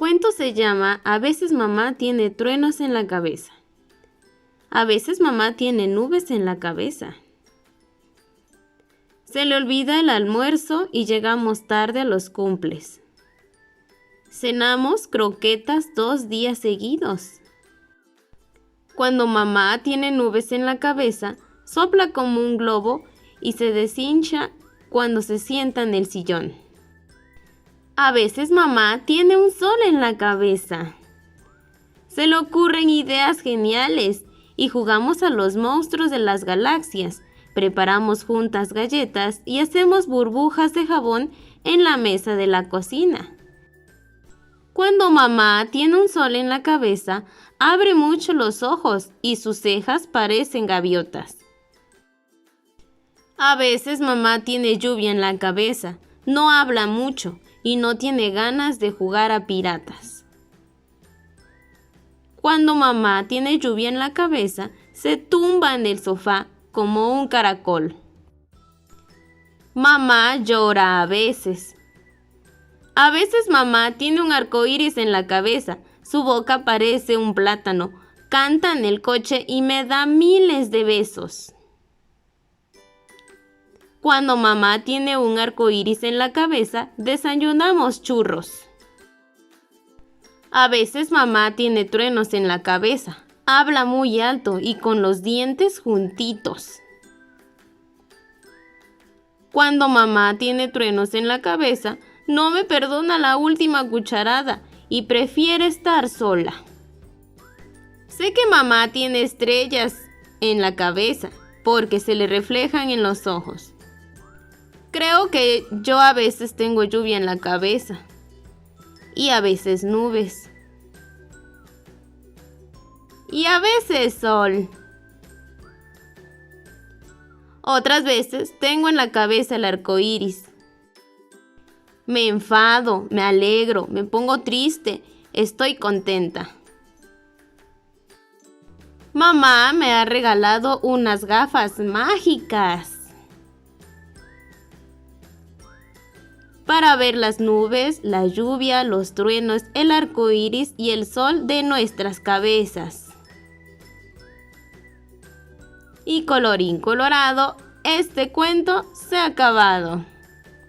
cuento se llama A veces mamá tiene truenos en la cabeza. A veces mamá tiene nubes en la cabeza. Se le olvida el almuerzo y llegamos tarde a los cumples. Cenamos croquetas 2 días seguidos. Cuando mamá tiene nubes en la cabeza, sopla como un globo y se deshincha cuando se sienta en el sillón. A veces mamá tiene un sol en la cabeza. Se le ocurren ideas geniales y jugamos a los monstruos de las galaxias. Preparamos juntas galletas y hacemos burbujas de jabón en la mesa de la cocina. Cuando mamá tiene un sol en la cabeza, abre mucho los ojos y sus cejas parecen gaviotas. A veces mamá tiene lluvia en la cabeza, no habla mucho y no tiene ganas de jugar a piratas. Cuando mamá tiene lluvia en la cabeza, se tumba en el sofá como un caracol. Mamá llora a veces. A veces mamá tiene un arco iris en la cabeza, su boca parece un plátano, canta en el coche y me da miles de besos. Cuando mamá tiene un arco iris en la cabeza, desayunamos churros. A veces mamá tiene truenos en la cabeza, habla muy alto y con los dientes juntitos. Cuando mamá tiene truenos en la cabeza, no me perdona la última cucharada y prefiere estar sola. Sé que mamá tiene estrellas en la cabeza porque se le reflejan en los ojos. Creo que yo a veces tengo lluvia en la cabeza y a veces nubes y a veces sol. Otras veces tengo en la cabeza el arco iris. Me enfado, me alegro, me pongo triste, estoy contenta. Mamá me ha regalado unas gafas mágicas para ver las nubes, la lluvia, los truenos, el arco iris y el sol de nuestras cabezas. Y colorín colorado, este cuento se ha acabado.